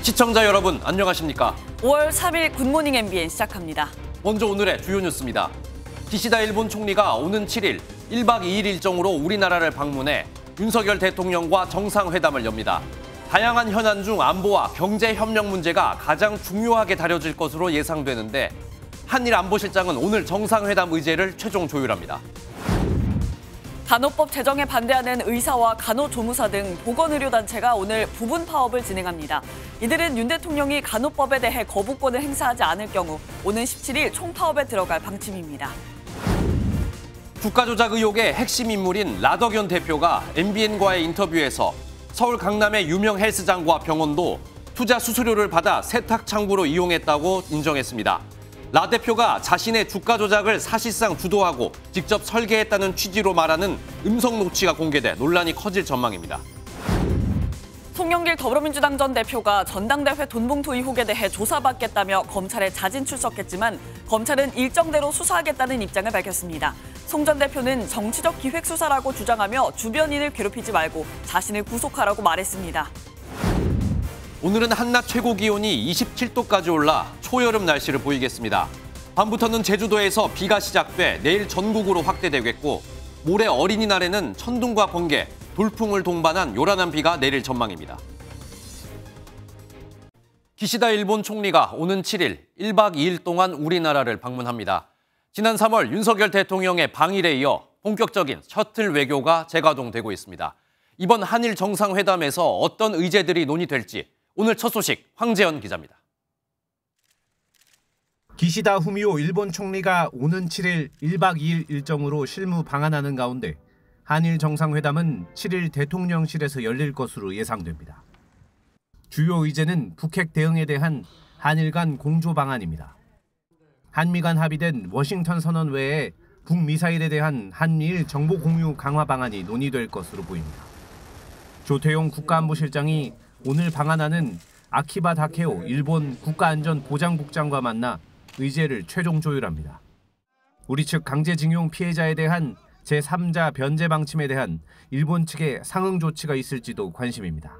시청자 여러분 안녕하십니까? 5월 3일 굿모닝 MBN 시작합니다. 먼저 오늘의 주요 뉴스입니다. 기시다 일본 총리가 오는 7일 1박 2일 일정으로 우리나라를 방문해 윤석열 대통령과 정상회담을 엽니다. 다양한 현안 중 안보와 경제 협력 문제가 가장 중요하게 다뤄질 것으로 예상되는데 한일 안보실장은 오늘 정상회담 의제를 최종 조율합니다. 간호법 제정에 반대하는 의사와 간호조무사 등 보건의료단체가 오늘 부분 파업을 진행합니다. 이들은 윤 대통령이 간호법에 대해 거부권을 행사하지 않을 경우 오는 17일 총파업에 들어갈 방침입니다. 주가 조작 의혹의 핵심 인물인 라덕연 대표가 MBN과의 인터뷰에서 서울 강남의 유명 헬스장과 병원도 투자 수수료를 받아 세탁 창구로 이용했다고 인정했습니다. 라 대표가 자신의 주가 조작을 사실상 주도하고 직접 설계했다는 취지로 말하는 음성 녹취가 공개돼 논란이 커질 전망입니다. 송영길 더불어민주당 전 대표가 전당대회 돈봉투 의혹에 대해 조사받겠다며 검찰에 자진 출석했지만 검찰은 일정대로 수사하겠다는 입장을 밝혔습니다. 송 전 대표는 정치적 기획 수사라고 주장하며 주변인을 괴롭히지 말고 자신을 구속하라고 말했습니다. 오늘은 한낮 최고 기온이 27도까지 올라 초여름 날씨를 보이겠습니다. 밤부터는 제주도에서 비가 시작돼 내일 전국으로 확대되겠고 모레 어린이날에는 천둥과 번개, 돌풍을 동반한 요란한 비가 내릴 전망입니다. 기시다 일본 총리가 오는 7일 1박 2일 동안 우리나라를 방문합니다. 지난 3월 윤석열 대통령의 방일에 이어 본격적인 셔틀 외교가 재가동되고 있습니다. 이번 한일 정상회담에서 어떤 의제들이 논의될지 오늘 첫 소식 황재현 기자입니다. 기시다 후미오 일본 총리가 오는 7일 1박 2일 일정으로 실무 방한하는 가운데 한일 정상회담은 7일 대통령실에서 열릴 것으로 예상됩니다. 주요 의제는 북핵 대응에 대한 한일 간 공조 방안입니다. 한미 간 합의된 워싱턴 선언 외에 북미사일에 대한 한미일 정보 공유 강화 방안이 논의될 것으로 보입니다. 조태용 국가안보실장이 오늘 방한하는 아키바 다케오 일본 국가안전보장국장과 만나 의제를 최종 조율합니다. 우리 측 강제징용 피해자에 대한 제3자 변제 방침에 대한 일본 측의 상응 조치가 있을지도 관심입니다.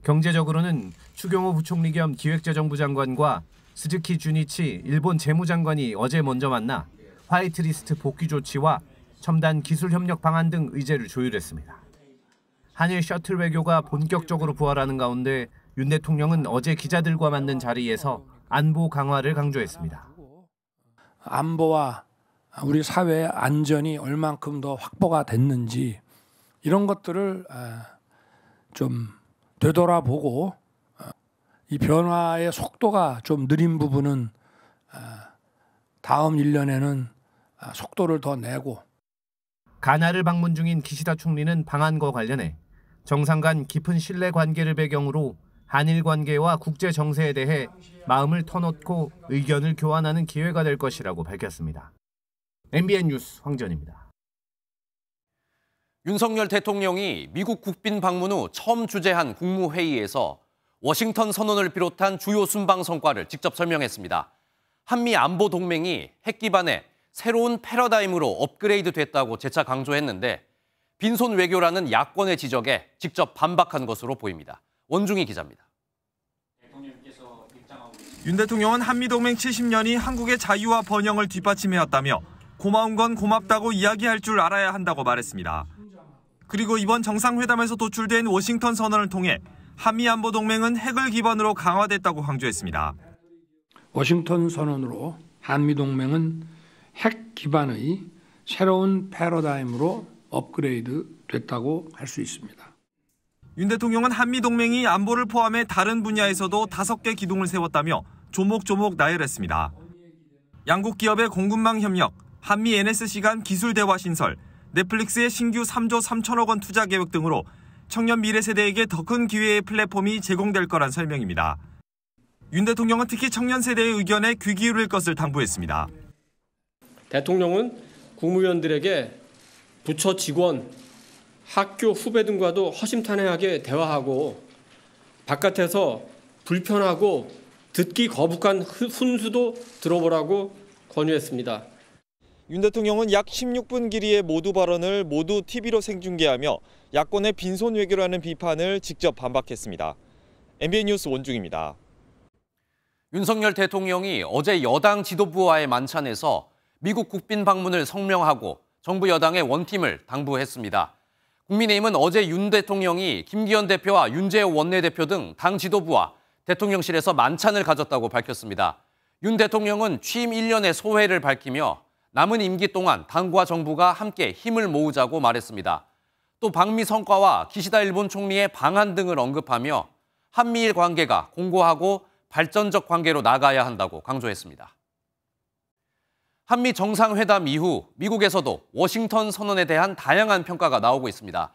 경제적으로는 추경호 부총리 겸 기획재정부 장관과 스즈키 주니치 일본 재무장관이 어제 먼저 만나 화이트리스트 복귀 조치와 첨단 기술 협력 방안 등 의제를 조율했습니다. 한일 셔틀 외교가 본격적으로 부활하는 가운데 윤 대통령은 어제 기자들과 만난 자리에서 안보 강화를 강조했습니다. 안보와 우리 사회의 안전이 얼만큼 더 확보가 됐는지 이런 것들을 좀 되돌아보고 이 변화의 속도가 좀 느린 부분은 다음 1년에는 속도를 더 내고. 가나를 방문 중인 기시다 총리는 방안과 관련해 정상 간 깊은 신뢰 관계를 배경으로 한일 관계와 국제 정세에 대해 마음을 터놓고 의견을 교환하는 기회가 될 것이라고 밝혔습니다. MBN 뉴스 황재현입니다. 윤석열 대통령이 미국 국빈 방문 후 처음 주재한 국무회의에서 워싱턴 선언을 비롯한 주요 순방 성과를 직접 설명했습니다. 한미 안보 동맹이 핵 기반의 새로운 패러다임으로 업그레이드 됐다고 재차 강조했는데 빈손 외교라는 야권의 지적에 직접 반박한 것으로 보입니다. 원중희 기자입니다. 윤 대통령은 한미동맹 70년이 한국의 자유와 번영을 뒷받침해왔다며 고마운 건 고맙다고 이야기할 줄 알아야 한다고 말했습니다. 그리고 이번 정상회담에서 도출된 워싱턴 선언을 통해 한미안보동맹은 핵을 기반으로 강화됐다고 강조했습니다. 워싱턴 선언으로 한미동맹은 핵 기반의 새로운 패러다임으로 업그레이드 됐다고 할 수 있습니다. 윤 대통령은 한미동맹이 안보를 포함해 다른 분야에서도 5개 기둥을 세웠다며 조목조목 나열했습니다. 양국 기업의 공급망 협력, 한미 NSC 간 기술 대화 신설, 넷플릭스의 신규 3조 3천억 원 투자 계획 등으로 청년 미래 세대에게 더 큰 기회의 플랫폼이 제공될 거란 설명입니다. 윤 대통령은 특히 청년 세대의 의견에 귀 기울일 것을 당부했습니다. 대통령은 국무위원들에게 부처 직원, 학교 후배 등과도 허심탄회하게 대화하고 바깥에서 불편하고 듣기 거북한 훈수도 들어보라고 권유했습니다. 윤 대통령은 약 16분 길이의 모두 발언을 모두 TV로 생중계하며 야권의 빈손 외교라는 비판을 직접 반박했습니다. MBN 뉴스 원중입니다. 윤석열 대통령이 어제 여당 지도부와의 만찬에서 미국 국빈 방문을 성명하고 정부 여당의 원팀을 당부했습니다. 국민의힘은 어제 윤 대통령이 김기현 대표와 윤재호 원내대표 등 당 지도부와 대통령실에서 만찬을 가졌다고 밝혔습니다. 윤 대통령은 취임 1년의 소회를 밝히며 남은 임기 동안 당과 정부가 함께 힘을 모으자고 말했습니다. 또 방미 성과와 기시다 일본 총리의 방한 등을 언급하며 한미일 관계가 공고하고 발전적 관계로 나가야 한다고 강조했습니다. 한미 정상회담 이후 미국에서도 워싱턴 선언에 대한 다양한 평가가 나오고 있습니다.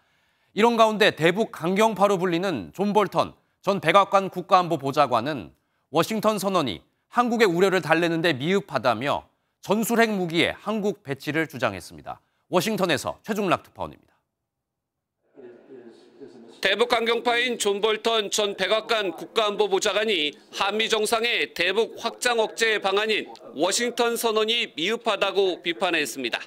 이런 가운데 대북 강경파로 불리는 존 볼턴 전 백악관 국가안보 보좌관은 워싱턴 선언이 한국의 우려를 달래는 데 미흡하다며 전술핵 무기의 한국 배치를 주장했습니다. 워싱턴에서 최중락 특파원입니다. 대북 강경파인 존 볼턴 전 백악관 국가안보보좌관이 한미 정상의 대북 확장 억제 방안인 워싱턴 선언이 미흡하다고 비판했습니다.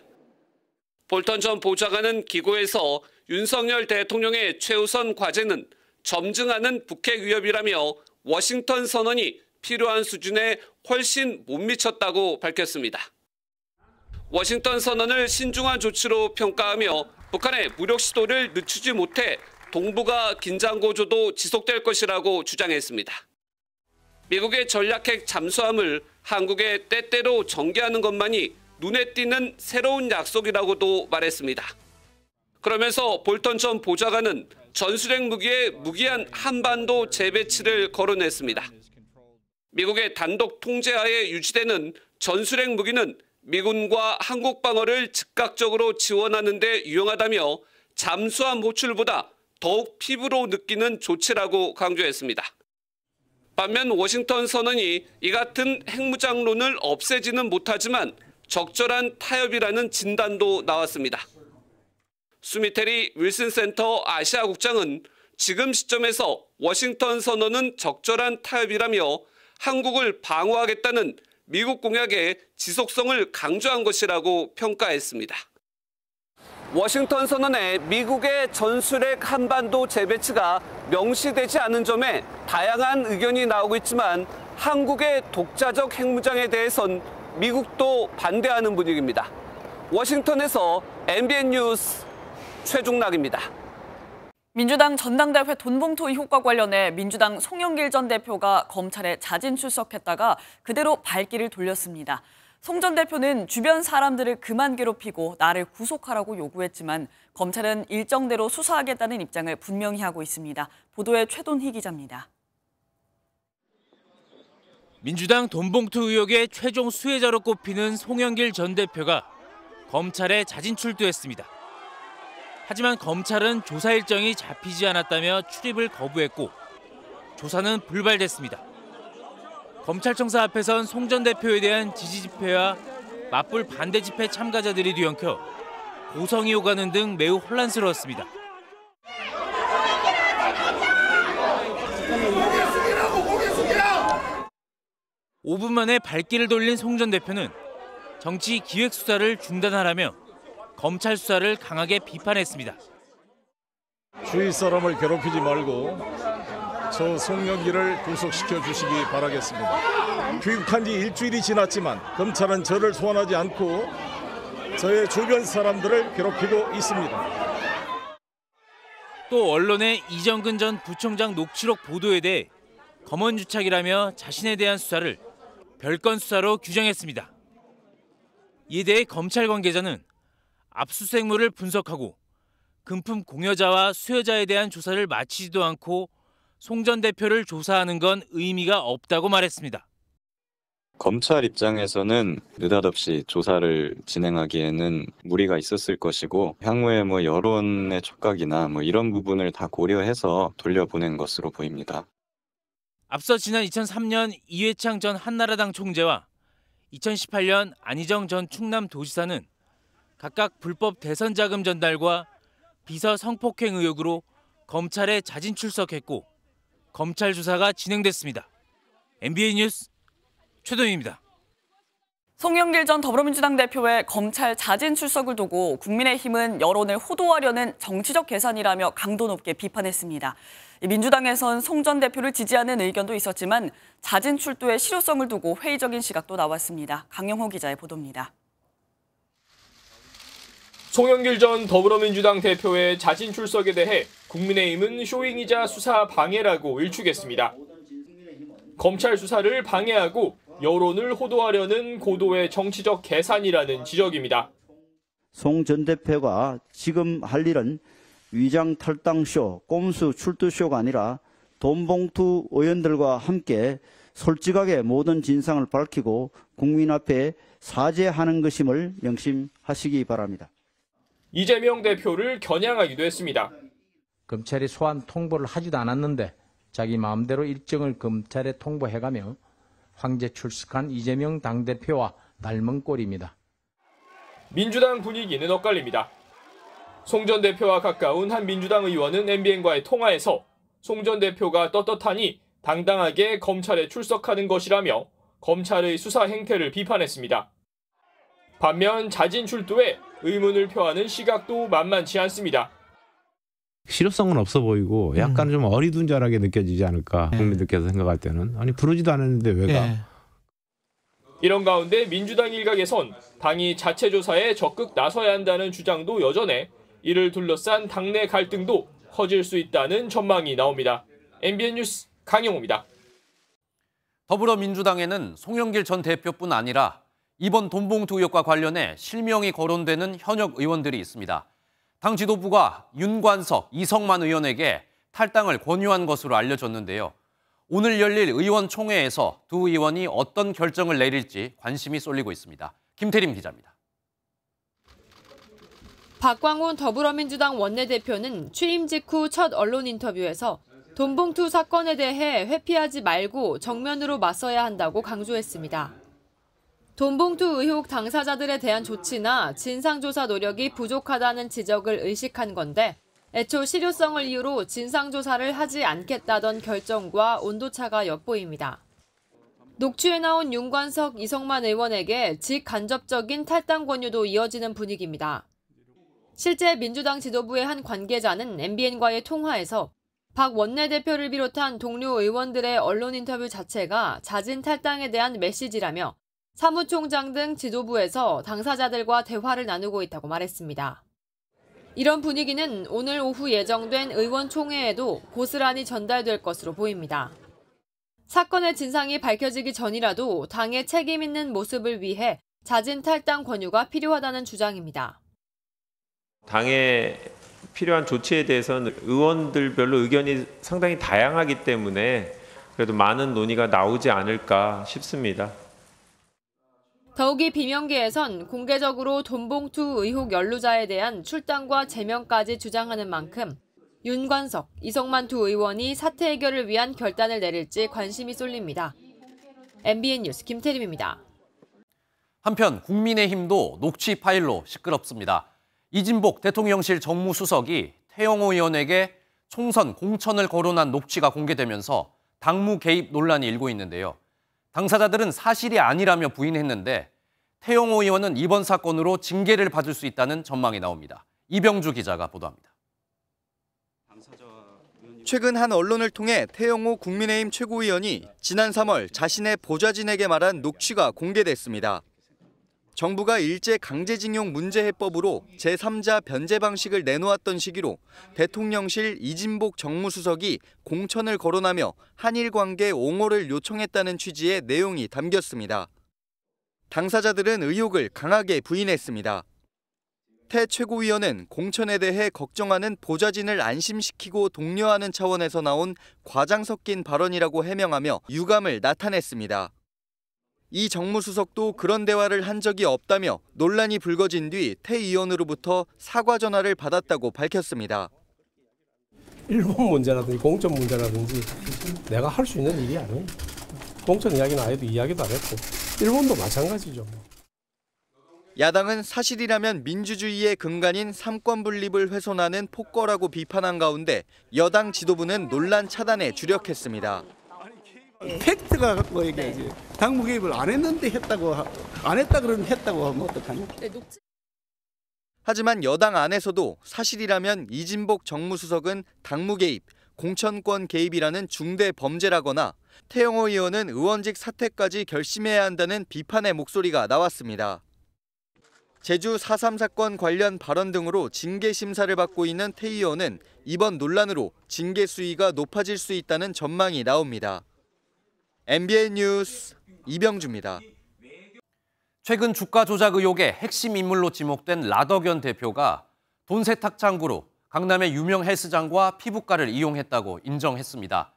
볼턴 전 보좌관은 기고에서 윤석열 대통령의 최우선 과제는 점증하는 북핵 위협이라며 워싱턴 선언이 필요한 수준에 훨씬 못 미쳤다고 밝혔습니다. 워싱턴 선언을 신중한 조치로 평가하며 북한의 무력 시도를 늦추지 못해 동북아 긴장 고조도 지속될 것이라고 주장했습니다. 미국의 전략핵 잠수함을 한국에 때때로 전개하는 것만이 눈에 띄는 새로운 약속이라고도 말했습니다. 그러면서 볼턴 전 보좌관은 전술핵 무기의 무기한 한반도 재배치를 거론했습니다. 미국의 단독 통제하에 유지되는 전술핵 무기는 미군과 한국 방어를 즉각적으로 지원하는 데 유용하다며 잠수함 호출보다 더욱 피부로 느끼는 조치라고 강조했습니다. 반면 워싱턴 선언이 이 같은 핵무장론을 없애지는 못하지만 적절한 타협이라는 진단도 나왔습니다. 수미테리 윌슨 센터 아시아 국장은 지금 시점에서 워싱턴 선언은 적절한 타협이라며 한국을 방어하겠다는 미국 공약의 지속성을 강조한 것이라고 평가했습니다. 워싱턴 선언에 미국의 전술핵 한반도 재배치가 명시되지 않은 점에 다양한 의견이 나오고 있지만 한국의 독자적 핵무장에 대해선 미국도 반대하는 분위기입니다. 워싱턴에서 MBN 뉴스 최중락입니다. 민주당 전당대회 돈봉투 의혹과 관련해 민주당 송영길 전 대표가 검찰에 자진 출석했다가 그대로 발길을 돌렸습니다. 송 전 대표는 주변 사람들을 그만 괴롭히고 나를 구속하라고 요구했지만 검찰은 일정대로 수사하겠다는 입장을 분명히 하고 있습니다. 보도에 최돈희 기자입니다. 민주당 돈봉투 의혹의 최종 수혜자로 꼽히는 송영길 전 대표가 검찰에 자진 출두했습니다. 하지만 검찰은 조사 일정이 잡히지 않았다며 출입을 거부했고 조사는 불발됐습니다. 검찰청사 앞에선 송 전 대표에 대한 지지 집회와 맞불 반대 집회 참가자들이 뒤엉켜 고성이 오가는 등 매우 혼란스러웠습니다. 오 5분 만에 발길을 돌린 송 전 대표는 정치 기획 수사를 중단하라며 검찰 수사를 강하게 비판했습니다. 주위 사람을 괴롭히지 말고 저 송영길을 구속시켜 주시기 바라겠습니다. 귀국한 지 일주일이 지났지만 검찰은 저를 소환하지 않고 저의 주변 사람들을 괴롭히고 있습니다. 또 언론의 이정근 전 부총장 녹취록 보도에 대해 검언유착이라며 자신에 대한 수사를 별건 수사로 규정했습니다. 이에 대해 검찰 관계자는 압수수색물을 분석하고 금품 공여자와 수여자에 대한 조사를 마치지도 않고 송 전 대표를 조사하는 건 의미가 없다고 말했습니다. 검찰 입장에서는 느닷없이 조사를 진행하기에는 무리가 있었을 것이고 향후에 여론의 촉각이나 이런 부분을 다 고려해서 돌려보낸 것으로 보입니다. 앞서 지난 2003년 이회창 전 한나라당 총재와 2018년 안희정 전 충남도지사는 각각 불법 대선 자금 전달과 비서 성폭행 의혹으로 검찰에 자진 출석했고 검찰 조사가 진행됐습니다. MBN 뉴스 최동희입니다. 송영길 전 더불어민주당 대표의 검찰 자진 출석을 두고 국민의힘은 여론을 호도하려는 정치적 계산이라며 강도 높게 비판했습니다. 민주당에선 송 전 대표를 지지하는 의견도 있었지만 자진 출두의 실효성을 두고 회의적인 시각도 나왔습니다. 강영호 기자의 보도입니다. 송영길 전 더불어민주당 대표의 자진 출석에 대해 국민의힘은 쇼잉이자 수사 방해라고 일축했습니다. 검찰 수사를 방해하고 여론을 호도하려는 고도의 정치적 계산이라는 지적입니다. 송 전 대표가 지금 할 일은 위장 탈당쇼, 꼼수 출두쇼가 아니라 돈봉투 의원들과 함께 솔직하게 모든 진상을 밝히고 국민 앞에 사죄하는 것임을 명심하시기 바랍니다. 이재명 대표를 겨냥하기도 했습니다. 검찰이 소환 통보를 하지도 않았는데 자기 마음대로 일정을 검찰에 통보해가며 황제 출석한 이재명 당대표와 닮은 꼴입니다. 민주당 분위기는 엇갈립니다. 송 전 대표와 가까운 한 민주당 의원은 MBN과의 통화에서 송 전 대표가 떳떳하니 당당하게 검찰에 출석하는 것이라며 검찰의 수사 행태를 비판했습니다. 반면 자진 출두에 의문을 표하는 시각도 만만치 않습니다. 실효성은 없어 보이고 약간 좀 어리둥절하게 느껴지지 않을까 국민들께서 생각할 때는. 아니 부르지도 않았는데 왜 가? 이런 가운데 민주당 일각에선 당이 자체 조사에 적극 나서야 한다는 주장도 여전해 이를 둘러싼 당내 갈등도 커질 수 있다는 전망이 나옵니다. MBN 뉴스 강영호입니다. 더불어민주당에는 송영길 전 대표뿐 아니라 이번 돈봉투 의혹과 관련해 실명이 거론되는 현역 의원들이 있습니다. 당 지도부가 윤관석, 이성만 의원에게 탈당을 권유한 것으로 알려졌는데요. 오늘 열릴 의원총회에서 두 의원이 어떤 결정을 내릴지 관심이 쏠리고 있습니다. 김태림 기자입니다. 박광훈 더불어민주당 원내대표는 취임 직후 첫 언론 인터뷰에서 돈봉투 사건에 대해 회피하지 말고 정면으로 맞서야 한다고 강조했습니다. 돈봉투 의혹 당사자들에 대한 조치나 진상조사 노력이 부족하다는 지적을 의식한 건데 애초 실효성을 이유로 진상조사를 하지 않겠다던 결정과 온도차가 엿보입니다. 녹취에 나온 윤관석, 이성만 의원에게 직간접적인 탈당 권유도 이어지는 분위기입니다. 실제 민주당 지도부의 한 관계자는 MBN과의 통화에서 박 원내대표를 비롯한 동료 의원들의 언론 인터뷰 자체가 자진 탈당에 대한 메시지라며 사무총장 등 지도부에서 당사자들과 대화를 나누고 있다고 말했습니다. 이런 분위기는 오늘 오후 예정된 의원총회에도 고스란히 전달될 것으로 보입니다. 사건의 진상이 밝혀지기 전이라도 당의 책임 있는 모습을 위해 자진 탈당 권유가 필요하다는 주장입니다. 당에 필요한 조치에 대해서는 의원들별로 의견이 상당히 다양하기 때문에 그래도 많은 논의가 나오지 않을까 싶습니다. 더욱이 비명계에선 공개적으로 돈봉투 의혹 연루자에 대한 출당과 제명까지 주장하는 만큼 윤관석, 이성만 두 의원이 사태 해결을 위한 결단을 내릴지 관심이 쏠립니다. MBN 뉴스 김태림입니다. 한편 국민의힘도 녹취 파일로 시끄럽습니다. 이진복 대통령실 정무수석이 태영호 의원에게 총선 공천을 거론한 녹취가 공개되면서 당무 개입 논란이 일고 있는데요. 당사자들은 사실이 아니라며 부인했는데 태영호 의원은 이번 사건으로 징계를 받을 수 있다는 전망이 나옵니다. 이병주 기자가 보도합니다. 최근 한 언론을 통해 태영호 국민의힘 최고위원이 지난 3월 자신의 보좌진에게 말한 녹취가 공개됐습니다. 정부가 일제 강제징용 문제해법으로 제3자 변제 방식을 내놓았던 시기로 대통령실 이진복 정무수석이 공천을 거론하며 한일 관계 옹호를 요청했다는 취지의 내용이 담겼습니다. 당사자들은 의혹을 강하게 부인했습니다. 태 최고위원은 공천에 대해 걱정하는 보좌진을 안심시키고 독려하는 차원에서 나온 과장 섞인 발언이라고 해명하며 유감을 나타냈습니다. 이 정무수석도 그런 대화를 한 적이 없다며 논란이 불거진 뒤 태 의원으로부터 사과 전화를 받았다고 밝혔습니다. 일본 문제라든지 공천 문제라든지 내가 할 수 있는 일이 아니에요. 공천 이야기는 아예도 이야기도 안 했고 일본도 마찬가지죠. 야당은 사실이라면 민주주의의 근간인 삼권 분립을 훼손하는 폭거라고 비판한 가운데 여당 지도부는 논란 차단에 주력했습니다. 팩트가 갖고 얘기하지. 당무 개입을 안 했는데 했다고, 안 했다 그러면 했다고 하면 어떡하냐. 하지만 여당 안에서도 사실이라면 이진복 정무수석은 당무 개입, 공천권 개입이라는 중대 범죄라거나 태영호 의원은 의원직 사퇴까지 결심해야 한다는 비판의 목소리가 나왔습니다. 제주 4.3 사건 관련 발언 등으로 징계 심사를 받고 있는 태 의원은 이번 논란으로 징계 수위가 높아질 수 있다는 전망이 나옵니다. MBN 뉴스 이병주입니다. 최근 주가 조작 의혹의 핵심 인물로 지목된 라더견 대표가 돈 세탁 창구로 강남의 유명 헬스장과 피부과를 이용했다고 인정했습니다.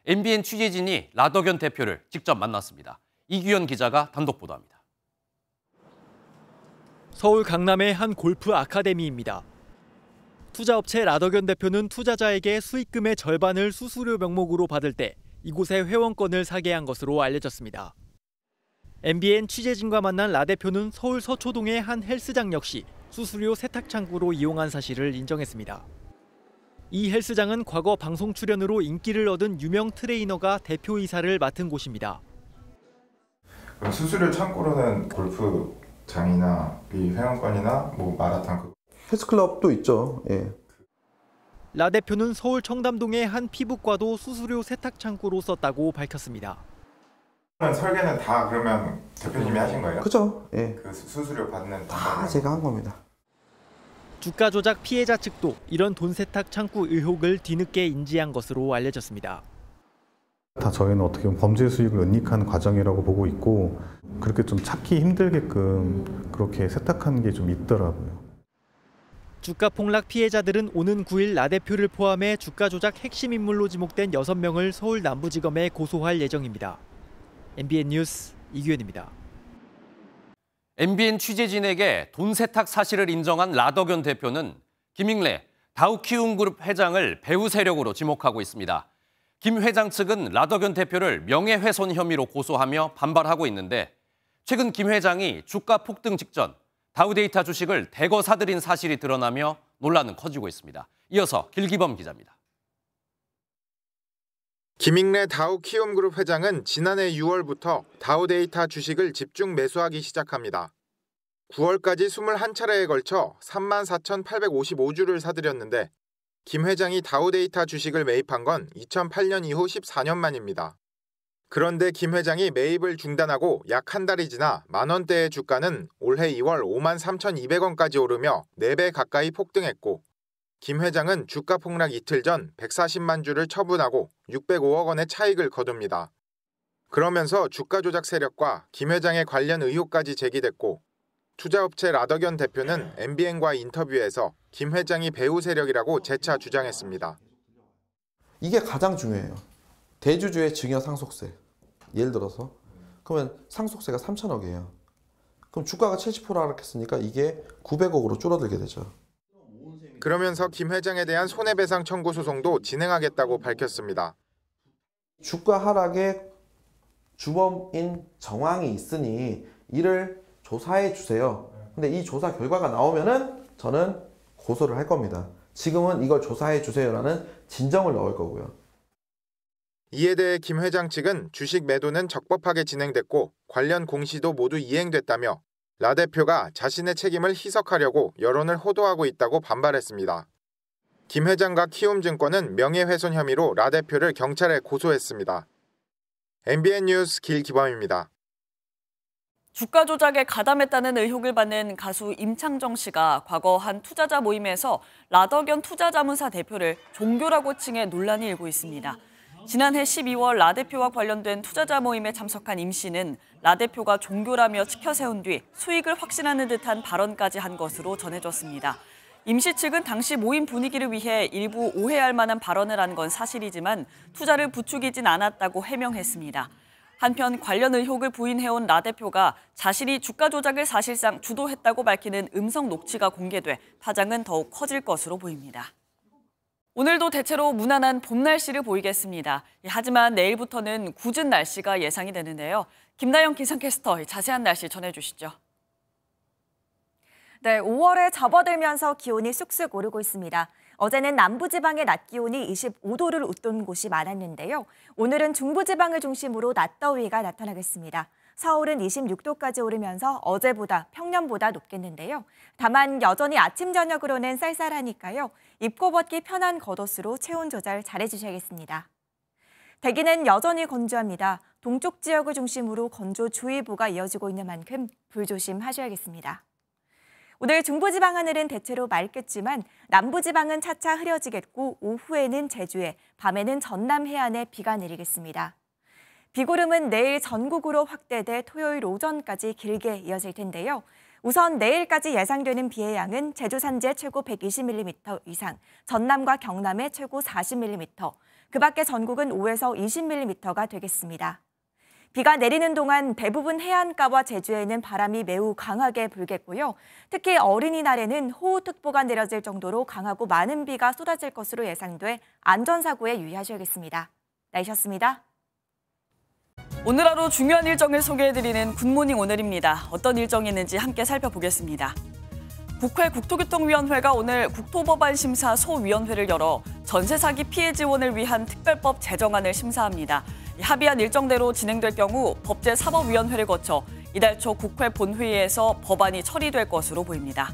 MBN 취재진이 라더견 대표를 직접 만났습니다. 이규현 기자가 단독 보도합니다. 서울 강남의 한 골프 아카데미입니다. 투자업체 라더견 대표는 투자자에게 수익금의 절반을 수수료 명목으로 받을 때 이곳에 회원권을 사게 한 것으로 알려졌습니다. MBN 취재진과 만난 라 대표는 서울 서초동의 한 헬스장 역시 수수료 세탁 창구로 이용한 사실을 인정했습니다. 이 헬스장은 과거 방송 출연으로 인기를 얻은 유명 트레이너가 대표이사를 맡은 곳입니다. 그럼 수수료 창구로는 골프장이나 이 회원권이나 뭐 마라탕 헬스클럽도 있죠. 예. 라 대표는 서울 청담동의 한 피부과도 수수료 세탁 창구로 썼다고 밝혔습니다. 설계는 다 그러면 대표님이 하신 거예요? 그죠. 예. 그 수수료 받는 다 제가 한 겁니다. 주가 조작 피해자 측도 이런 돈 세탁 창구 의혹을 뒤늦게 인지한 것으로 알려졌습니다. 다 저희는 어떻게 보면 범죄 수익을 은닉하는 과정이라고 보고 있고 그렇게 좀 찾기 힘들게끔 그렇게 세탁하는 게 좀 있더라고요. 주가 폭락 피해자들은 오는 9일 라 대표를 포함해 주가 조작 핵심 인물로 지목된 6명을 서울 남부지검에 고소할 예정입니다. MBN 뉴스 이규현입니다. MBN 취재진에게 돈 세탁 사실을 인정한 라더견 대표는 김익래 다우키움그룹 회장을 배후 세력으로 지목하고 있습니다. 김 회장 측은 라더견 대표를 명예훼손 혐의로 고소하며 반발하고 있는데 최근 김 회장이 주가 폭등 직전 다우데이터 주식을 대거 사들인 사실이 드러나며 논란은 커지고 있습니다. 이어서 길기범 기자입니다. 김익래 다우키움그룹 회장은 지난해 6월부터 다우데이터 주식을 집중 매수하기 시작합니다. 9월까지 21차례에 걸쳐 34,855주를 사들였는데 김 회장이 다우데이터 주식을 매입한 건 2008년 이후 14년 만입니다. 그런데 김 회장이 매입을 중단하고 약 한 달이 지나 만원대의 주가는 올해 2월 53,200원까지 오르며 4배 가까이 폭등했고 김 회장은 주가 폭락 이틀 전 140만 주를 처분하고 605억 원의 차익을 거둡니다. 그러면서 주가 조작 세력과 김 회장의 관련 의혹까지 제기됐고 투자업체 라더견 대표는 MBN과 인터뷰에서 김 회장이 배후 세력이라고 재차 주장했습니다. 이게 가장 중요해요. 대주주의 증여 상속세. 예를 들어서 그러면 상속세가 3천억이에요. 그럼 주가가 70% 하락했으니까 이게 900억으로 줄어들게 되죠. 그러면서 김 회장에 대한 손해배상 청구 소송도 진행하겠다고 밝혔습니다. 주가 하락에 주범인 정황이 있으니 이를 조사해 주세요. 근데 이 조사 결과가 나오면은 저는 고소를 할 겁니다. 지금은 이걸 조사해 주세요라는 진정을 넣을 거고요. 이에 대해 김 회장 측은 주식 매도는 적법하게 진행됐고 관련 공시도 모두 이행됐다며 라 대표가 자신의 책임을 희석하려고 여론을 호도하고 있다고 반발했습니다. 김 회장과 키움증권은 명예훼손 혐의로 라 대표를 경찰에 고소했습니다. MBN 뉴스 길기범입니다. 주가 조작에 가담했다는 의혹을 받는 가수 임창정 씨가 과거 한 투자자 모임에서 라더견 투자자문사 대표를 종교라고 칭해 논란이 일고 있습니다. 지난해 12월 라 대표와 관련된 투자자 모임에 참석한 임 씨는 라 대표가 종교라며 치켜세운 뒤 수익을 확신하는 듯한 발언까지 한 것으로 전해졌습니다. 임 씨 측은 당시 모임 분위기를 위해 일부 오해할 만한 발언을 한 건 사실이지만 투자를 부추기진 않았다고 해명했습니다. 한편 관련 의혹을 부인해온 라 대표가 자신이 주가 조작을 사실상 주도했다고 밝히는 음성 녹취가 공개돼 파장은 더욱 커질 것으로 보입니다. 오늘도 대체로 무난한 봄 날씨를 보이겠습니다. 하지만 내일부터는 궂은 날씨가 예상이 되는데요. 김나영 기상캐스터 자세한 날씨 전해주시죠. 네, 5월에 접어들면서 기온이 쑥쑥 오르고 있습니다. 어제는 남부지방의 낮 기온이 25도를 웃돈 곳이 많았는데요. 오늘은 중부지방을 중심으로 낮더위가 나타나겠습니다. 서울은 26도까지 오르면서 어제보다 평년보다 높겠는데요. 다만 여전히 아침 저녁으로는 쌀쌀하니까요. 입고 벗기 편한 겉옷으로 체온 조절 잘해주셔야겠습니다. 대기는 여전히 건조합니다. 동쪽 지역을 중심으로 건조주의보가 이어지고 있는 만큼 불조심하셔야겠습니다. 오늘 중부지방 하늘은 대체로 맑겠지만 남부지방은 차차 흐려지겠고 오후에는 제주에, 밤에는 전남 해안에 비가 내리겠습니다. 비구름은 내일 전국으로 확대돼 토요일 오전까지 길게 이어질 텐데요. 우선 내일까지 예상되는 비의 양은 제주 산지에 최고 120mm 이상, 전남과 경남에 최고 40mm, 그 밖에 전국은 5에서 20mm가 되겠습니다. 비가 내리는 동안 대부분 해안가와 제주에는 바람이 매우 강하게 불겠고요. 특히 어린이날에는 호우특보가 내려질 정도로 강하고 많은 비가 쏟아질 것으로 예상돼 안전사고에 유의하셔야겠습니다. 날씨였습니다. 오늘 하루 중요한 일정을 소개해드리는 굿모닝 오늘입니다. 어떤 일정이 있는지 함께 살펴보겠습니다. 국회 국토교통위원회가 오늘 국토법안 심사 소위원회를 열어 전세 사기 피해 지원을 위한 특별법 제정안을 심사합니다. 합의안 일정대로 진행될 경우 법제사법위원회를 거쳐 이달 초 국회 본회의에서 법안이 처리될 것으로 보입니다.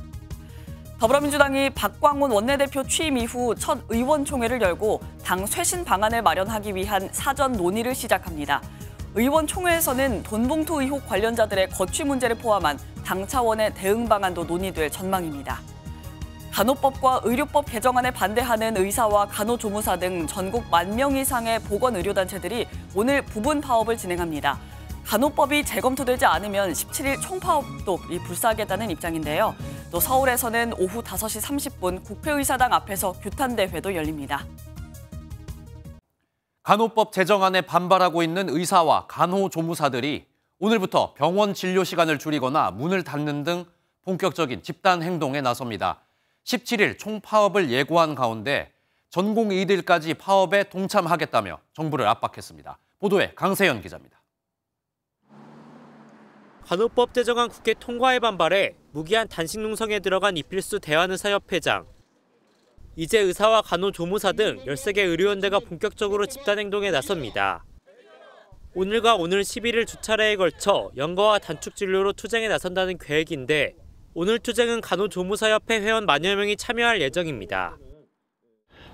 더불어민주당이 박광온 원내대표 취임 이후 첫 의원총회를 열고 당 쇄신 방안을 마련하기 위한 사전 논의를 시작합니다. 의원총회에서는 돈봉투 의혹 관련자들의 거취 문제를 포함한 당 차원의 대응 방안도 논의될 전망입니다. 간호법과 의료법 개정안에 반대하는 의사와 간호조무사 등 전국 10,000명 이상의 보건의료단체들이 오늘 부분 파업을 진행합니다. 간호법이 재검토되지 않으면 17일 총파업도 불사하겠다는 입장인데요. 또 서울에서는 오후 5시 30분 국회의사당 앞에서 규탄대회도 열립니다. 간호법 제정안에 반발하고 있는 의사와 간호조무사들이 오늘부터 병원 진료 시간을 줄이거나 문을 닫는 등 본격적인 집단 행동에 나섭니다. 17일 총파업을 예고한 가운데 전공의들까지 파업에 동참하겠다며 정부를 압박했습니다. 보도에 강세연 기자입니다. 간호법 제정안 국회 통과에 반발해 무기한 단식 농성에 들어간 이필수 대한의사협회장. 이제 의사와 간호조무사 등 13개 의료연대가 본격적으로 집단행동에 나섭니다. 오늘과 오늘 11일 두 차례에 걸쳐 연거와 단축 진료로 투쟁에 나선다는 계획인데 오늘 투쟁은 간호조무사협회 회원 10,000여 명이 참여할 예정입니다.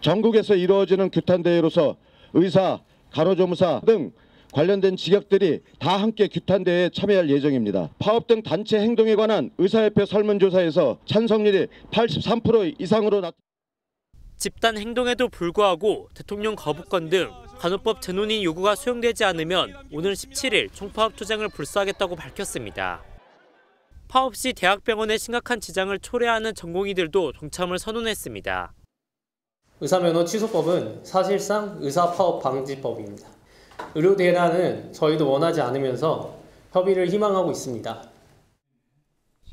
전국에서 이루어지는 규탄대회로서 의사, 간호조무사 등 관련된 직역들이 다 함께 규탄대회에 참여할 예정입니다. 파업 등 단체 행동에 관한 의사협회 설문조사에서 찬성률이 83% 이상으로 나타났습니다. 집단 행동에도 불구하고 대통령 거부권 등 간호법 재논의 요구가 수용되지 않으면 오늘 17일 총파업 투쟁을 불사하겠다고 밝혔습니다. 파업 시 대학병원에 심각한 지장을 초래하는 전공의들도 동참을 선언했습니다. 의사면허 취소법은 사실상 의사파업 방지법입니다. 의료대란은 저희도 원하지 않으면서 협의를 희망하고 있습니다.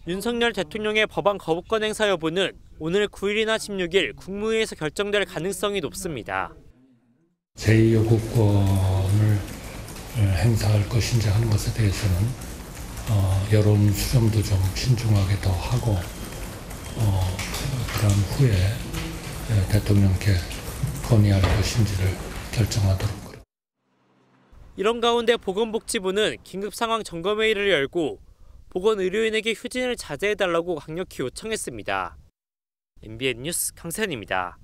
윤석열 대통령의 법안 거부권 행사 여부는 오늘 9일이나 16일 국무회의에서 결정될 가능성이 높습니다. 제2요구권을 행사할 것인지 하는 것에 대해서는 여론 수렴도 좀 신중하게 더 하고 그런 후에 대통령께 건의할 것인지를 결정하도록. 이런 가운데 보건복지부는 긴급상황 점검회의를 열고 보건의료인에게 휴진을 자제해달라고 강력히 요청했습니다. MBN 뉴스 강세현입니다.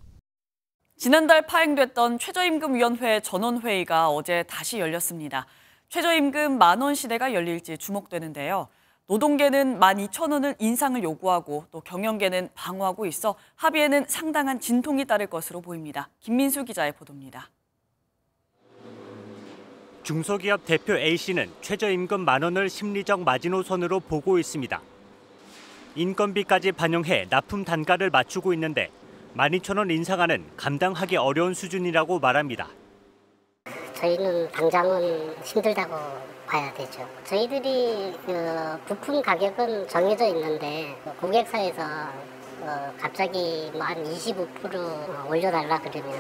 지난달 파행됐던 최저임금위원회 전원회의가 어제 다시 열렸습니다. 최저임금 10,000원 시대가 열릴지 주목되는데요. 노동계는 12,000원을 인상을 요구하고 또 경영계는 방어하고 있어 합의에는 상당한 진통이 따를 것으로 보입니다. 김민수 기자의 보도입니다. 중소기업 대표 A씨는 최저임금 10,000원을 심리적 마지노선으로 보고 있습니다. 인건비까지 반영해 납품 단가를 맞추고 있는데 12,000원 인상안은 감당하기 어려운 수준이라고 말합니다. 저희는 당장은 힘들다고 봐야 되죠. 저희들이 부품 가격은 정해져 있는데 고객사에서 갑자기 한 25% 올려달라 그러면.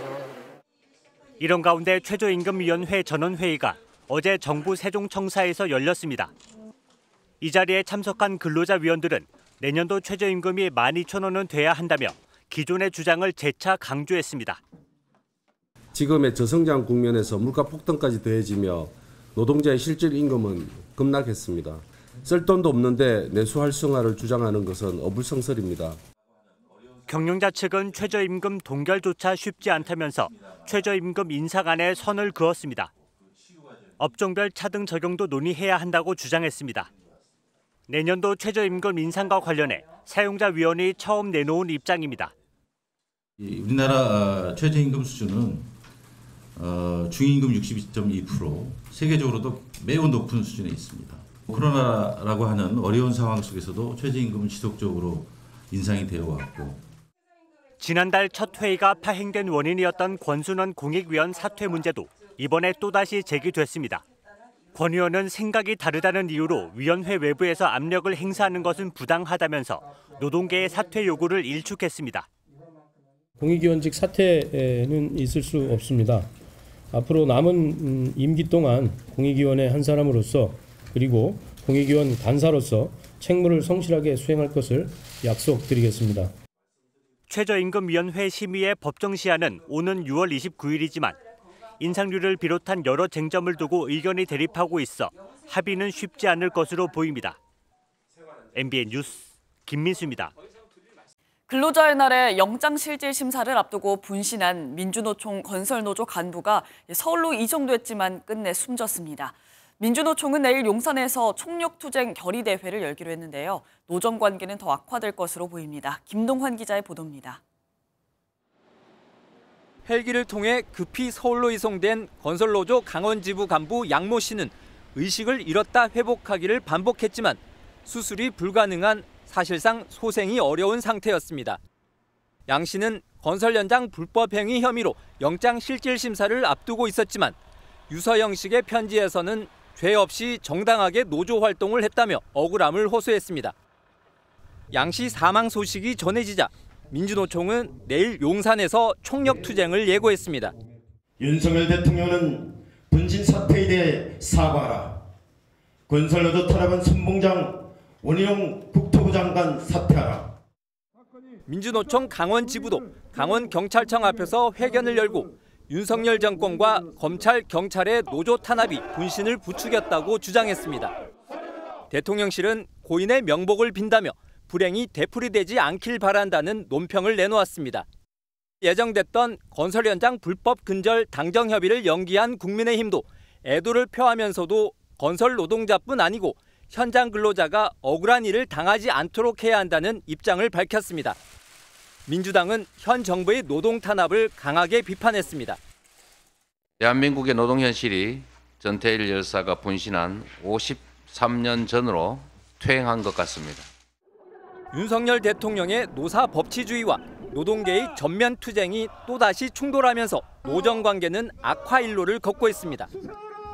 이런 가운데 최저임금위원회 전원회의가 어제 정부 세종청사에서 열렸습니다. 이 자리에 참석한 근로자 위원들은 내년도 최저임금이 12,000원은 돼야 한다며 기존의 주장을 재차 강조했습니다. 지금의 저성장 국면에서 물가 폭등까지 더해지며 노동자의 실질 임금은 급락했습니다. 쓸 돈도 없는데 내수 활성화를 주장하는 것은 어불성설입니다. 경영자 측은 최저임금 동결조차 쉽지 않다면서 최저임금 인상안에 선을 그었습니다. 업종별 차등 적용도 논의해야 한다고 주장했습니다. 내년도 최저임금 인상과 관련해 사용자위원회이 처음 내놓은 입장입니다. 우리나라 최저임금 수준은 중위임금 62.2%, 세계적으로도 매우 높은 수준에 있습니다. 코로나라고 하는 어려운 상황 속에서도 최저임금은 지속적으로 인상이 되어 왔고, 지난달 첫 회의가 파행된 원인이었던 권순원 공익위원 사퇴 문제도 이번에 또다시 제기됐습니다. 권 의원은 생각이 다르다는 이유로 위원회 외부에서 압력을 행사하는 것은 부당하다면서 노동계의 사퇴 요구를 일축했습니다. 공익위원직 사퇴는 있을 수 없습니다. 앞으로 남은 임기 동안 공익위원회 한 사람으로서 그리고 공익위원 간사로서 책무를 성실하게 수행할 것을 약속드리겠습니다. 최저임금위원회 심의의 법정 시한은 오는 6월 29일이지만 인상률을 비롯한 여러 쟁점을 두고 의견이 대립하고 있어 합의는 쉽지 않을 것으로 보입니다. MBN 뉴스 김민수입니다. 근로자의 날에 영장실질심사를 앞두고 분신한 민주노총 건설노조 간부가 서울로 이송됐지만 끝내 숨졌습니다. 민주노총은 내일 용산에서 총력투쟁 결의대회를 열기로 했는데요. 노정 관계는 더 악화될 것으로 보입니다. 김동환 기자의 보도입니다. 헬기를 통해 급히 서울로 이송된 건설노조 강원지부 간부 양모 씨는 의식을 잃었다 회복하기를 반복했지만 수술이 불가능한 사실상 소생이 어려운 상태였습니다. 양 씨는 건설 현장 불법행위 혐의로 영장실질심사를 앞두고 있었지만 유서 형식의 편지에서는 죄 없이 정당하게 노조 활동을 했다며 억울함을 호소했습니다. 양 씨 사망 소식이 전해지자 민주노총은 내일 용산에서 총력투쟁을 예고했습니다. 윤석열 대통령은 분신 사태에 대해 사과하라. 건설노조 탄압은 선봉장 원희룡 국토부 장관 사퇴하라. 민주노총 강원지부도 강원경찰청 앞에서 회견을 열고 윤석열 정권과 검찰, 경찰의 노조 탄압이 분신을 부추겼다고 주장했습니다. 대통령실은 고인의 명복을 빈다며 불행이 되풀이되지 않길 바란다는 논평을 내놓았습니다. 예정됐던 건설 현장 불법 근절 당정 협의를 연기한 국민의힘도 애도를 표하면서도 건설 노동자뿐 아니고 현장 근로자가 억울한 일을 당하지 않도록 해야 한다는 입장을 밝혔습니다. 민주당은 현 정부의 노동 탄압을 강하게 비판했습니다. 대한민국의 노동 현실이 전태일 열사가 분신한 53년 전으로 퇴행한 것 같습니다. 윤석열 대통령의 노사 법치주의와 노동계의 전면 투쟁이 또다시 충돌하면서 노정 관계는 악화 일로를 걷고 있습니다.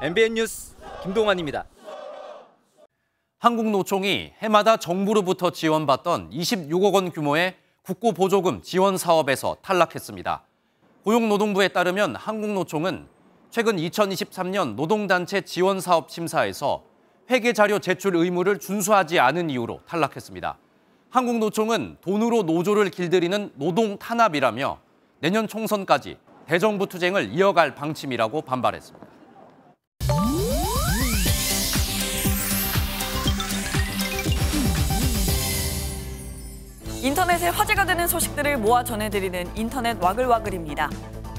MBN 뉴스 김동환입니다. 한국노총이 해마다 정부로부터 지원받던 26억 원 규모의 국고보조금 지원 사업에서 탈락했습니다. 고용노동부에 따르면 한국노총은 최근 2023년 노동단체 지원사업 심사에서 회계자료 제출 의무를 준수하지 않은 이유로 탈락했습니다. 한국노총은 돈으로 노조를 길들이는 노동 탄압이라며 내년 총선까지 대정부 투쟁을 이어갈 방침이라고 반발했습니다. 인터넷에 화제가 되는 소식들을 모아 전해드리는 인터넷 와글와글입니다.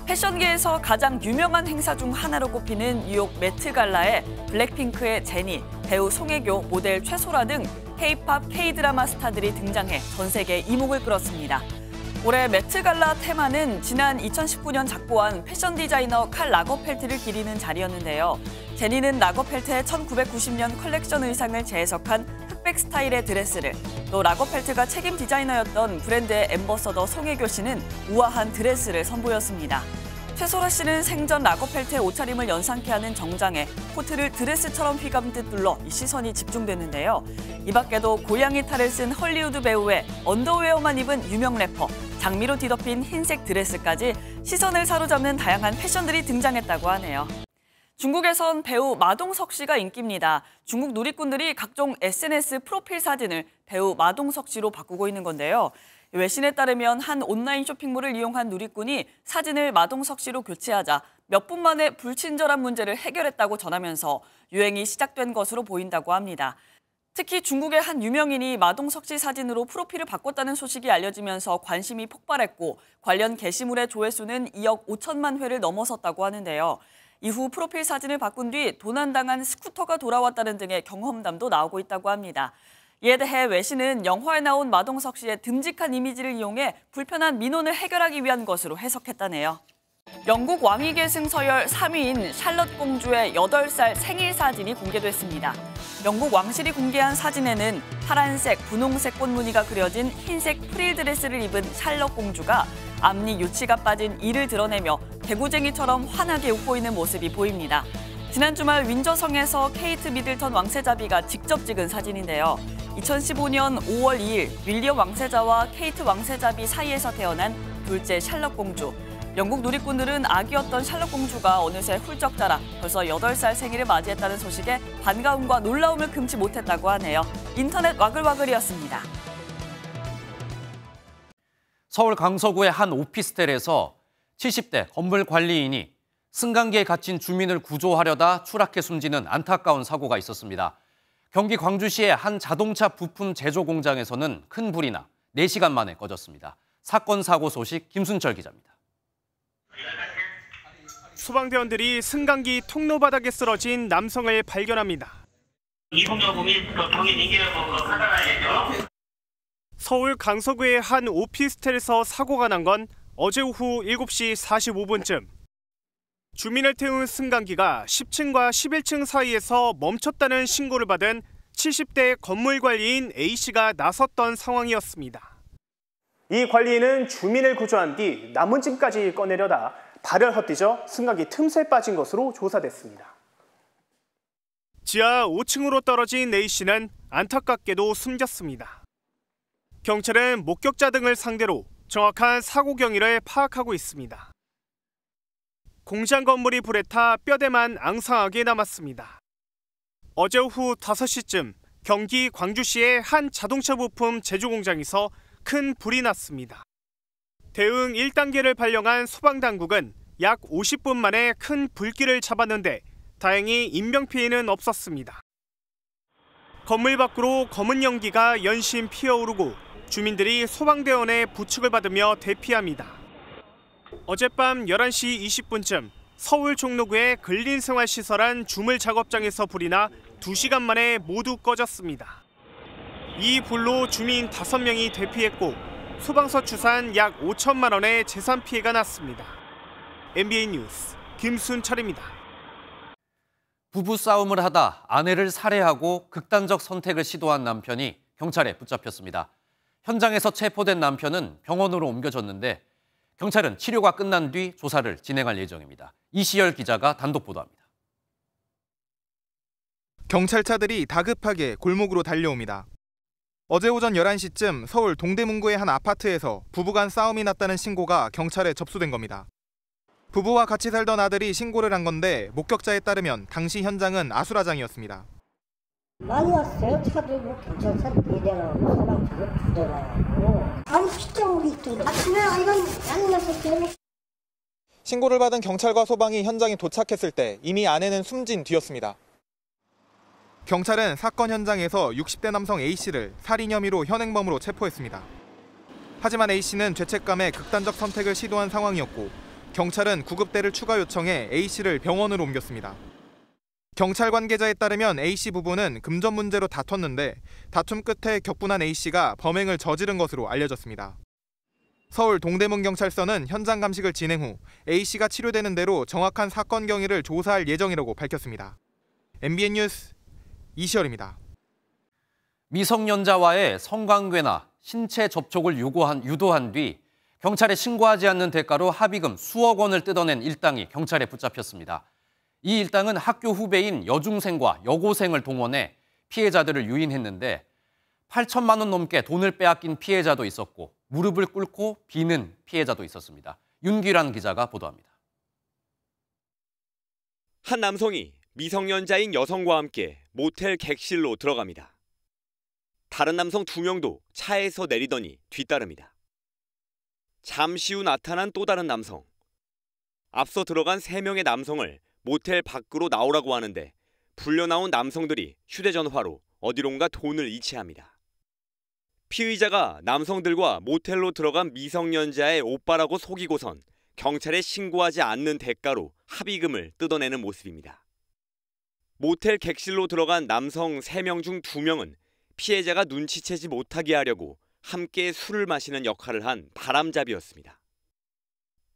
패션계에서 가장 유명한 행사 중 하나로 꼽히는 뉴욕 매트갈라에 블랙핑크의 제니, 배우 송혜교, 모델 최소라 등 K-팝, K-드라마 스타들이 등장해 전 세계에 이목을 끌었습니다. 올해 매트갈라 테마는 지난 2019년 작고한 패션 디자이너 칼 라거펠트를 기리는 자리였는데요. 제니는 라거펠트의 1990년 컬렉션 의상을 재해석한 흑백 스타일의 드레스를, 또 라거펠트가 책임 디자이너였던 브랜드의 앰버서더 송혜교 씨는 우아한 드레스를 선보였습니다. 최소라 씨는 생전 라거펠트의 옷차림을 연상케 하는 정장에 코트를 드레스처럼 휘감듯 둘러 시선이 집중됐는데요. 이 밖에도 고양이 탈을 쓴 헐리우드 배우의 언더웨어만 입은 유명 래퍼, 장미로 뒤덮인 흰색 드레스까지 시선을 사로잡는 다양한 패션들이 등장했다고 하네요. 중국에선 배우 마동석 씨가 인기입니다. 중국 누리꾼들이 각종 SNS 프로필 사진을 배우 마동석 씨로 바꾸고 있는 건데요. 외신에 따르면 한 온라인 쇼핑몰을 이용한 누리꾼이 사진을 마동석 씨로 교체하자 몇 분 만에 불친절한 문제를 해결했다고 전하면서 유행이 시작된 것으로 보인다고 합니다. 특히 중국의 한 유명인이 마동석 씨 사진으로 프로필을 바꿨다는 소식이 알려지면서 관심이 폭발했고 관련 게시물의 조회수는 2억 5천만 회를 넘어섰다고 하는데요. 이후 프로필 사진을 바꾼 뒤 도난당한 스쿠터가 돌아왔다는 등의 경험담도 나오고 있다고 합니다. 이에 대해 외신은 영화에 나온 마동석 씨의 듬직한 이미지를 이용해 불편한 민원을 해결하기 위한 것으로 해석했다네요. 영국 왕위 계승 서열 3위인 샬럿 공주의 8살 생일 사진이 공개됐습니다. 영국 왕실이 공개한 사진에는 파란색, 분홍색 꽃무늬가 그려진 흰색 프릴 드레스를 입은 샬럿 공주가 앞니 유치가 빠진 이를 드러내며 개구쟁이처럼 환하게 웃고 있는 모습이 보입니다. 지난 주말 윈저성에서 케이트 미들턴 왕세자비가 직접 찍은 사진인데요. 2015년 5월 2일 윌리엄 왕세자와 케이트 왕세자비 사이에서 태어난 둘째 샬럿 공주. 영국 누리꾼들은 아기였던 샬럿 공주가 어느새 훌쩍 자라 벌써 8살 생일을 맞이했다는 소식에 반가움과 놀라움을 금치 못했다고 하네요. 인터넷 와글와글이었습니다. 서울 강서구의 한 오피스텔에서 70대 건물 관리인이 승강기에 갇힌 주민을 구조하려다 추락해 숨지는 안타까운 사고가 있었습니다. 경기 광주시의 한 자동차 부품 제조 공장에서는 큰 불이 나 4시간 만에 꺼졌습니다. 사건 사고 소식 김순철 기자입니다. 소방대원들이 승강기 통로 바닥에 쓰러진 남성을 발견합니다. 서울 강서구의 한 오피스텔에서 사고가 난 건 어제 오후 7시 45분쯤. 주민을 태운 승강기가 10층과 11층 사이에서 멈췄다는 신고를 받은 70대 건물 관리인 A씨가 나섰던 상황이었습니다. 이 관리인은 주민을 구조한 뒤 나뭇짐까지 꺼내려다 발을 헛디뎌 승강기 틈새에 빠진 것으로 조사됐습니다. 지하 5층으로 떨어진 A씨는 안타깝게도 숨졌습니다. 경찰은 목격자 등을 상대로 정확한 사고 경위를 파악하고 있습니다. 공장 건물이 불에 타 뼈대만 앙상하게 남았습니다. 어제 오후 5시쯤 경기 광주시의 한 자동차 부품 제조 공장에서 큰 불이 났습니다. 대응 1단계를 발령한 소방당국은 약 50분 만에 큰 불길을 잡았는데 다행히 인명피해는 없었습니다. 건물 밖으로 검은 연기가 연신 피어오르고 주민들이 소방대원의 부축을 받으며 대피합니다. 어젯밤 11시 20분쯤 서울 종로구의 근린생활시설 주물 작업장에서 불이 나 2시간 만에 모두 꺼졌습니다. 이 불로 주민 5명이 대피했고 소방서 추산 약 5천만 원의 재산 피해가 났습니다. MBN 뉴스 김순철입니다. 부부싸움을 하다 아내를 살해하고 극단적 선택을 시도한 남편이 경찰에 붙잡혔습니다. 현장에서 체포된 남편은 병원으로 옮겨졌는데 경찰은 치료가 끝난 뒤 조사를 진행할 예정입니다. 이시열 기자가 단독 보도합니다. 경찰차들이 다급하게 골목으로 달려옵니다. 어제 오전 11시쯤 서울 동대문구의 한 아파트에서 부부 간 싸움이 났다는 신고가 경찰에 접수된 겁니다. 부부와 같이 살던 아들이 신고를 한 건데 목격자에 따르면 당시 현장은 아수라장이었습니다. 많이 왔어요. 차도 뭐 경찰차 4대가 사람 두대가 왔고 아니 피자물이 있던데 아침에 이런 양녀석 신고를 받은 경찰과 소방이 현장에 도착했을 때 이미 아내는 숨진 뒤였습니다. 경찰은 사건 현장에서 60대 남성 A씨를 살인 혐의로 현행범으로 체포했습니다. 하지만 A씨는 죄책감에 극단적 선택을 시도한 상황이었고 경찰은 구급대를 추가 요청해 A씨를 병원으로 옮겼습니다. 경찰 관계자에 따르면 A씨 부부는 금전 문제로 다퉜는데 다툼 끝에 격분한 A씨가 범행을 저지른 것으로 알려졌습니다. 서울 동대문경찰서는 현장 감식을 진행 후 A씨가 치료되는 대로 정확한 사건 경위를 조사할 예정이라고 밝혔습니다. MBN 뉴스 이시열입니다. 미성년자와의 성관계나 신체 접촉을 유도한 뒤 경찰에 신고하지 않는 대가로 합의금 수억 원을 뜯어낸 일당이 경찰에 붙잡혔습니다. 이 일당은 학교 후배인 여중생과 여고생을 동원해 피해자들을 유인했는데 8천만 원 넘게 돈을 빼앗긴 피해자도 있었고 무릎을 꿇고 비는 피해자도 있었습니다. 윤기란 기자가 보도합니다. 한 남성이 미성년자인 여성과 함께 모텔 객실로 들어갑니다. 다른 남성 2명도 차에서 내리더니 뒤따릅니다. 잠시 후 나타난 또 다른 남성. 앞서 들어간 3명의 남성을 모텔 밖으로 나오라고 하는데 불려 나온 남성들이 휴대전화로 어디론가 돈을 이체합니다. 피의자가 남성들과 모텔로 들어간 미성년자의 오빠라고 속이고선 경찰에 신고하지 않는 대가로 합의금을 뜯어내는 모습입니다. 모텔 객실로 들어간 남성 3명 중 2명은 피해자가 눈치채지 못하게 하려고 함께 술을 마시는 역할을 한 바람잡이였습니다.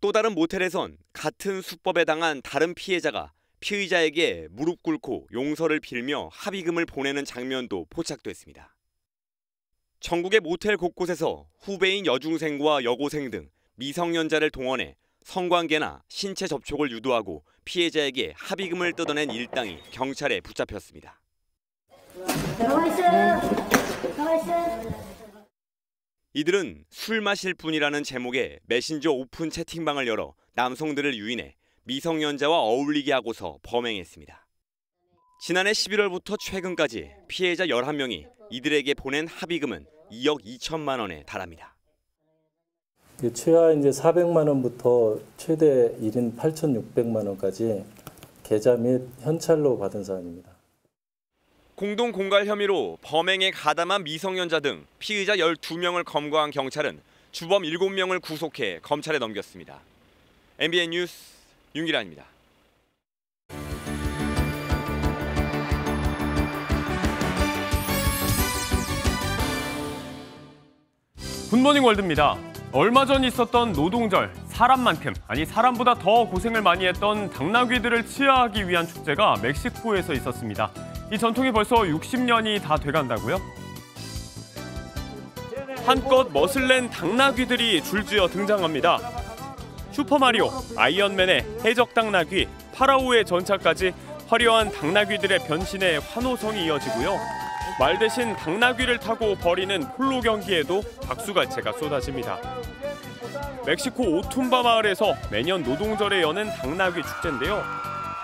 또 다른 모텔에선 같은 수법에 당한 다른 피해자가 피의자에게 무릎 꿇고 용서를 빌며 합의금을 보내는 장면도 포착됐습니다. 전국의 모텔 곳곳에서 후배인 여중생과 여고생 등 미성년자를 동원해 성관계나 신체 접촉을 유도하고 피해자에게 합의금을 뜯어낸 일당이 경찰에 붙잡혔습니다. 이들은 술 마실 뿐이라는 제목의 메신저 오픈 채팅방을 열어 남성들을 유인해 미성년자와 어울리게 하고서 범행했습니다. 지난해 11월부터 최근까지 피해자 11명이 이들에게 보낸 합의금은 2억 2천만 원에 달합니다. 최하 이제 400만 원부터 최대 1인 8,600만 원까지 계좌 및 현찰로 받은 사안입니다. 공동 공갈 혐의로 범행에 가담한 미성년자 등 피의자 12명을 검거한 경찰은 주범 7명을 구속해 검찰에 넘겼습니다. MBN 뉴스 윤기란입니다. 굿모닝 월드입니다. 얼마 전 있었던 노동절, 사람만큼, 아니 사람보다 더 고생을 많이 했던 당나귀들을 치하하기 위한 축제가 멕시코에서 있었습니다. 이 전통이 벌써 60년이 다 돼간다고요? 한껏 멋을 낸 당나귀들이 줄지어 등장합니다. 슈퍼마리오, 아이언맨의 해적 당나귀, 파라오의 전차까지 화려한 당나귀들의 변신에 환호성이 이어지고요. 말 대신 당나귀를 타고 벌이는 폴로 경기에도 박수갈채가 쏟아집니다. 멕시코 오툼바 마을에서 매년 노동절에 여는 당나귀 축제인데요.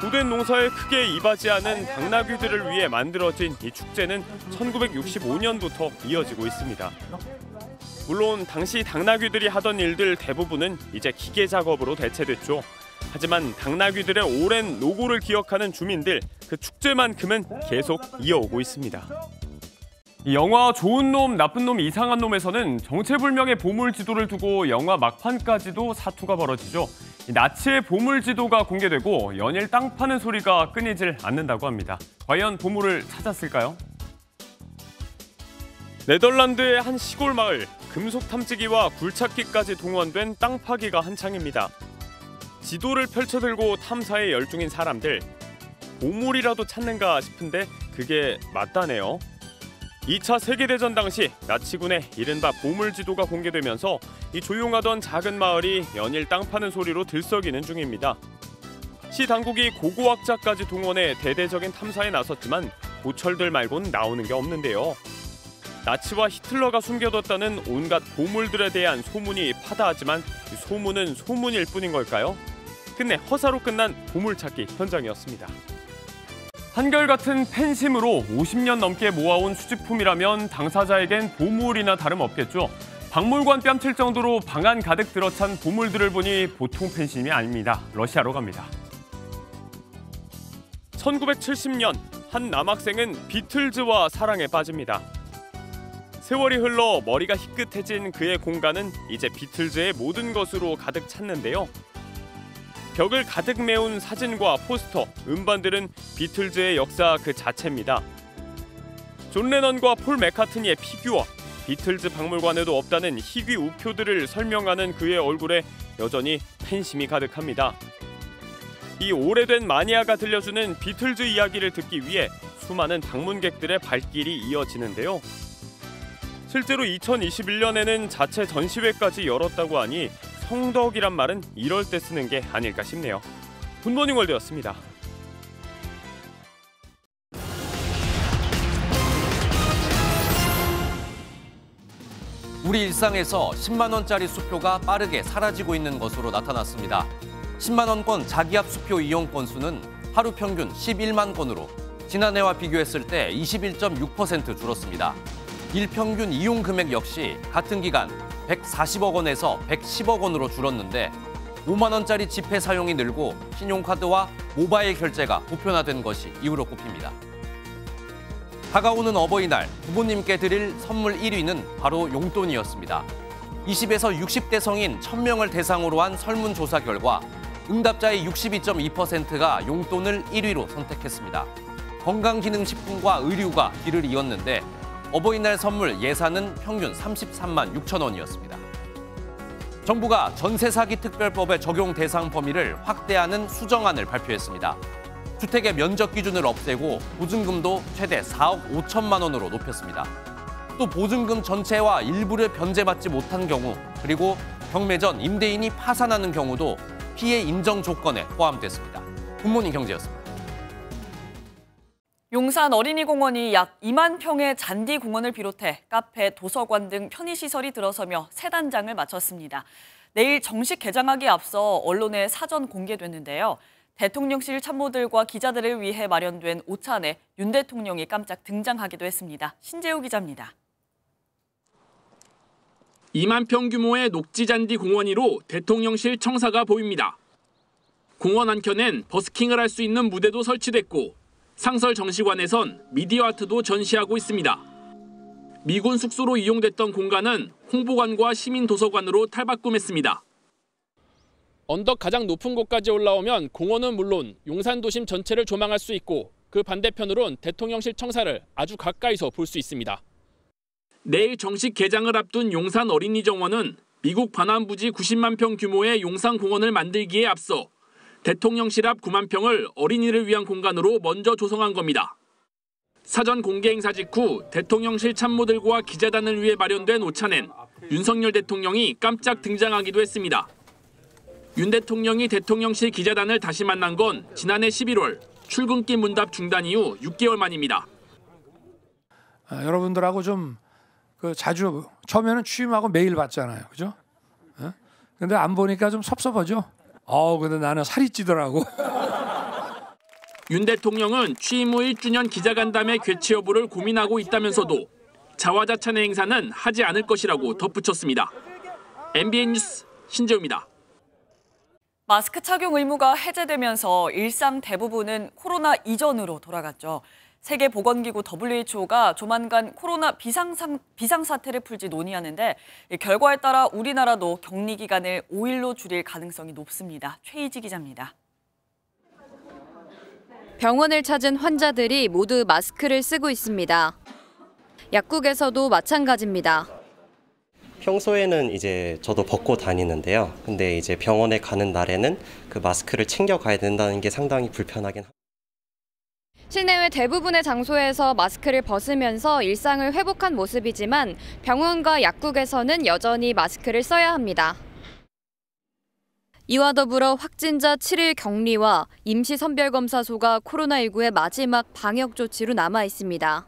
고된 농사에 크게 이바지하는 당나귀들을 위해 만들어진 이 축제는 1965년부터 이어지고 있습니다. 물론 당시 당나귀들이 하던 일들 대부분은 이제 기계 작업으로 대체됐죠. 하지만 당나귀들의 오랜 노고를 기억하는 주민들, 그 축제만큼은 계속 이어오고 있습니다. 이 영화 좋은 놈, 나쁜 놈, 이상한 놈에서는 정체불명의 보물지도를 두고 영화 막판까지도 사투가 벌어지죠. 나치의 보물지도가 공개되고 연일 땅 파는 소리가 끊이질 않는다고 합니다. 과연 보물을 찾았을까요? 네덜란드의 한 시골 마을, 금속 탐지기와 굴착기까지 동원된 땅 파기가 한창입니다. 지도를 펼쳐들고 탐사에 열중인 사람들, 보물이라도 찾는가 싶은데 그게 맞다네요. 2차 세계대전 당시 나치군의 이른바 보물지도가 공개되면서 이 조용하던 작은 마을이 연일 땅 파는 소리로 들썩이는 중입니다. 시 당국이 고고학자까지 동원해 대대적인 탐사에 나섰지만 고철들 말곤 나오는 게 없는데요. 나치와 히틀러가 숨겨뒀다는 온갖 보물들에 대한 소문이 파다하지만 소문은 소문일 뿐인 걸까요? 끝내 허사로 끝난 보물찾기 현장이었습니다. 한결같은 팬심으로 50년 넘게 모아온 수집품이라면 당사자에겐 보물이나 다름없겠죠. 박물관 뺨칠 정도로 방 안 가득 들어찬 보물들을 보니 보통 팬심이 아닙니다. 러시아로 갑니다. 1970년 한 남학생은 비틀즈와 사랑에 빠집니다. 세월이 흘러 머리가 희끗해진 그의 공간은 이제 비틀즈의 모든 것으로 가득 찼는데요. 벽을 가득 메운 사진과 포스터, 음반들은 비틀즈의 역사 그 자체입니다. 존 레넌과 폴 맥카트니의 피규어, 비틀즈 박물관에도 없다는 희귀 우표들을 설명하는 그의 얼굴에 여전히 팬심이 가득합니다. 이 오래된 마니아가 들려주는 비틀즈 이야기를 듣기 위해 수많은 방문객들의 발길이 이어지는데요. 실제로 2021년에는 자체 전시회까지 열었다고 하니 성덕이란 말은 이럴 때 쓰는 게 아닐까 싶네요. 굿모닝 월드였습니다. 우리 일상에서 10만 원짜리 수표가 빠르게 사라지고 있는 것으로 나타났습니다. 10만 원권 자기압 수표 이용 건수는 하루 평균 11만 건으로 지난해와 비교했을 때 21.6% 줄었습니다. 일평균 이용 금액 역시 같은 기간 140억 원에서 110억 원으로 줄었는데 5만 원짜리 지폐 사용이 늘고 신용카드와 모바일 결제가 보편화된 것이 이유로 꼽힙니다. 다가오는 어버이날, 부모님께 드릴 선물 1위는 바로 용돈이었습니다. 20에서 60대 성인 1000명을 대상으로 한 설문조사 결과 응답자의 62.2%가 용돈을 1위로 선택했습니다. 건강기능식품과 의류가 뒤를 이었는데 어버이날 선물 예산은 평균 33만 6천 원이었습니다. 정부가 전세 사기 특별법의 적용 대상 범위를 확대하는 수정안을 발표했습니다. 주택의 면적 기준을 없애고 보증금도 최대 4억 5천만 원으로 높였습니다. 또 보증금 전체와 일부를 변제받지 못한 경우, 그리고 경매 전 임대인이 파산하는 경우도 피해 인정 조건에 포함됐습니다. 굿모닝 경제였습니다. 용산 어린이공원이 약 2만 평의 잔디공원을 비롯해 카페, 도서관 등 편의시설이 들어서며 새 단장을 마쳤습니다. 내일 정식 개장하기에 앞서 언론에 사전 공개됐는데요. 대통령실 참모들과 기자들을 위해 마련된 오찬에 윤 대통령이 깜짝 등장하기도 했습니다. 신재우 기자입니다. 2만 평 규모의 녹지잔디 공원 위로 대통령실 청사가 보입니다. 공원 한켠엔 버스킹을 할 수 있는 무대도 설치됐고 상설 정시관에선 미디어 아트도 전시하고 있습니다. 미군 숙소로 이용됐던 공간은 홍보관과 시민도서관으로 탈바꿈했습니다. 언덕 가장 높은 곳까지 올라오면 공원은 물론 용산 도심 전체를 조망할 수 있고 그 반대편으론 대통령실 청사를 아주 가까이서 볼 수 있습니다. 내일 정식 개장을 앞둔 용산 어린이정원은 미국 반환부지 90만 평 규모의 용산공원을 만들기에 앞서 대통령실 앞 9만 평을 어린이를 위한 공간으로 먼저 조성한 겁니다. 사전 공개 행사 직후 대통령실 참모들과 기자단을 위해 마련된 오찬엔 윤석열 대통령이 깜짝 등장하기도 했습니다. 윤 대통령이 대통령실 기자단을 다시 만난 건 지난해 11월 출근길 문답 중단 이후 6개월 만입니다. 여러분들하고 좀 자주 처음에는 취임하고 매일 봤잖아요, 그죠? 근데 안 보니까 좀 섭섭하죠. 근데 나는 살이 찌더라고. 윤 대통령은 취임 후 1주년 기자간담회 개최 여부를 고민하고 있다면서도 자화자찬의 행사는 하지 않을 것이라고 덧붙였습니다. MBN 뉴스 신재우입니다. 마스크 착용 의무가 해제되면서 일상 대부분은 코로나 이전으로 돌아갔죠. 세계보건기구 WHO가 조만간 코로나 비상사태를 풀지 논의하는데 결과에 따라 우리나라도 격리 기간을 5일로 줄일 가능성이 높습니다. 최희지 기자입니다. 병원을 찾은 환자들이 모두 마스크를 쓰고 있습니다. 약국에서도 마찬가지입니다. 평소에는 이제 저도 벗고 다니는데요. 근데 이제 병원에 가는 날에는 그 마스크를 챙겨 가야 된다는 게 상당히 불편하긴 합니다. 실내외 대부분의 장소에서 마스크를 벗으면서 일상을 회복한 모습이지만 병원과 약국에서는 여전히 마스크를 써야 합니다. 이와 더불어 확진자 7일 격리와 임시 선별검사소가 코로나19의 마지막 방역 조치로 남아 있습니다.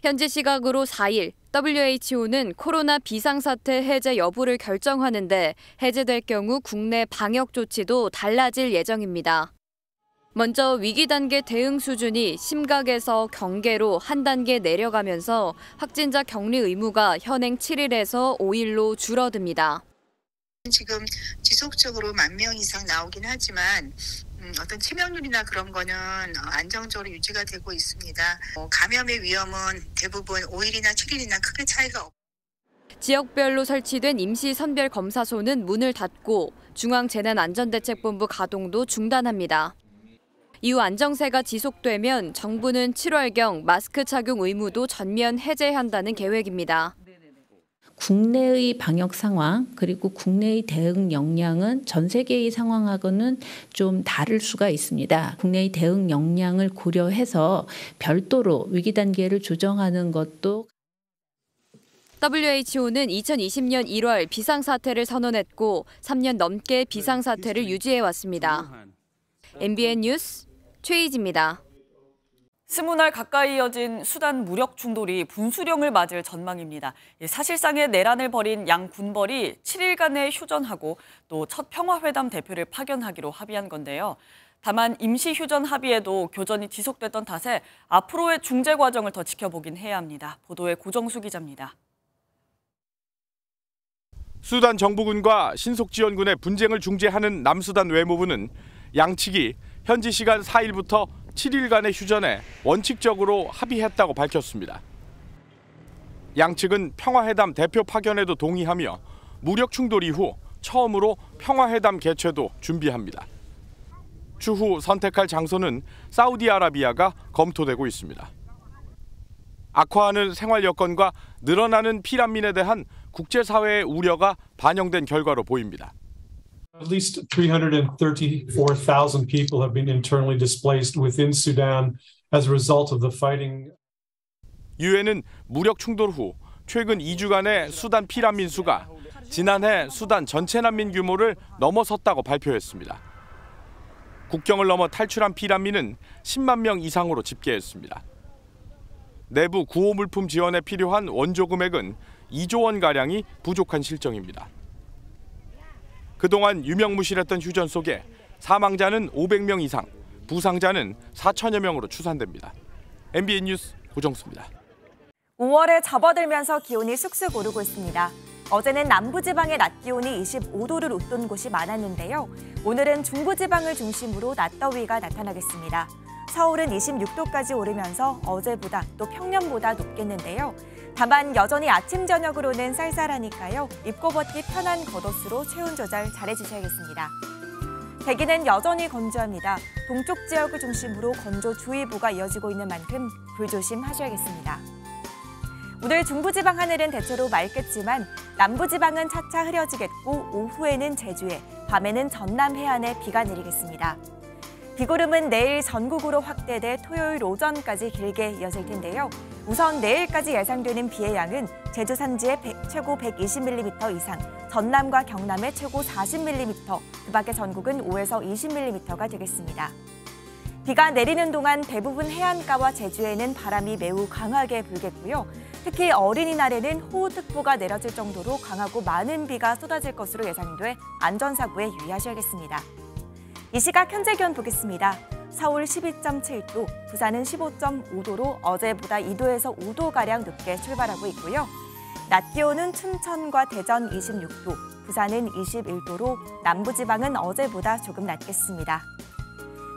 현지 시각으로 4일 WHO는 코로나 비상사태 해제 여부를 결정하는데 해제될 경우 국내 방역 조치도 달라질 예정입니다. 먼저 위기 단계 대응 수준이 심각에서 경계로 한 단계 내려가면서 확진자 격리 의무가 현행 7일에서 5일로 줄어듭니다. 지금 지속적으로 10,000명 이상 나오긴 하지만 어떤 치명률이나 그런 거는 안정적으로 유지가 되고 있습니다. 감염의 위험은 대부분 5일이나 7일이나 크게 차이가 없고. 지역별로 설치된 임시 선별 검사소는 문을 닫고 중앙재난안전대책본부 가동도 중단합니다. 이후 안정세가 지속되면 정부는 7월경 마스크 착용 의무도 전면 해제한다는 계획입니다. 국내의 방역 상황 그리고 국내의 대응 역량은 전 세계의 상황하고는 좀 다를 수가 있습니다. 국내의 대응 역량을 고려해서 별도로 위기 단계를 조정하는 것도. WHO는 2020년 1월 비상사태를 선언했고 3년 넘게 비상사태를 유지해왔습니다. MBN 뉴스 최희지입니다. 20날 가까이 이어진 수단 무력 충돌이 분수령을 맞을 전망입니다. 사실상의 내란을 벌인 양 군벌이 7일간의 휴전하고 또 첫 평화회담 대표를 파견하기로 합의한 건데요. 다만 임시 휴전 합의에도 교전이 지속됐던 탓에 앞으로의 중재 과정을 더 지켜보긴 해야 합니다. 보도에 고정수 기자입니다. 수단 정부군과 신속지원군의 분쟁을 중재하는 남수단 외무부는 양측이 현지 시간 4일부터 7일간의 휴전에 원칙적으로 합의했다고 밝혔습니다. 양측은 평화회담 대표 파견에도 동의하며 무력 충돌 이후 처음으로 평화회담 개최도 준비합니다. 추후 선택할 장소는 사우디아라비아가 검토되고 있습니다. 악화하는 생활 여건과 늘어나는 피난민에 대한 국제사회의 우려가 반영된 결과로 보입니다. At least 334,000 people have been internally displaced within Sudan as a result of the fighting. 유엔은 무력 충돌 후 최근 2주간의 수단 피난민 수가 지난해 수단 전체 난민 규모를 넘어섰다고 발표했습니다. 국경을 넘어 탈출한 피난민은 10만 명 이상으로 집계했습니다. 내부 구호 물품 지원에 필요한 원조 금액은 2조 원가량이 부족한 실정입니다. 그동안 유명무실했던 휴전 속에 사망자는 500명 이상, 부상자는 4천여 명으로 추산됩니다. MBN 뉴스 고정수입니다. 5월에 접어들면서 기온이 쑥쑥 오르고 있습니다. 어제는 남부지방의 낮 기온이 25도를 웃돈 곳이 많았는데요. 오늘은 중부지방을 중심으로 낮더위가 나타나겠습니다. 서울은 26도까지 오르면서 어제보다 또 평년보다 높겠는데요. 다만 여전히 아침 저녁으로는 쌀쌀하니까요. 입고 벗기 편한 겉옷으로 체온 조절 잘해주셔야겠습니다. 대기는 여전히 건조합니다. 동쪽 지역을 중심으로 건조주의보가 이어지고 있는 만큼 불조심하셔야겠습니다. 오늘 중부지방 하늘은 대체로 맑겠지만 남부지방은 차차 흐려지겠고 오후에는 제주에, 밤에는 전남 해안에 비가 내리겠습니다. 비구름은 내일 전국으로 확대돼 토요일 오전까지 길게 이어질 텐데요. 우선 내일까지 예상되는 비의 양은 제주 산지에 최고 120mm 이상, 전남과 경남에 최고 40mm, 그 밖에 전국은 5에서 20mm가 되겠습니다. 비가 내리는 동안 대부분 해안가와 제주에는 바람이 매우 강하게 불겠고요. 특히 어린이날에는 호우특보가 내려질 정도로 강하고 많은 비가 쏟아질 것으로 예상돼 안전사고에 유의하셔야겠습니다. 이 시각 현재 기온 보겠습니다. 서울 12.7도, 부산은 15.5도로 어제보다 2도에서 5도가량 높게 출발하고 있고요. 낮 기온은 춘천과 대전 26도, 부산은 21도로 남부지방은 어제보다 조금 낮겠습니다.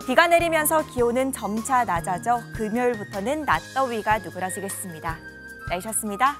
비가 내리면서 기온은 점차 낮아져 금요일부터는 낮더위가 누그러지겠습니다. 날씨였습니다.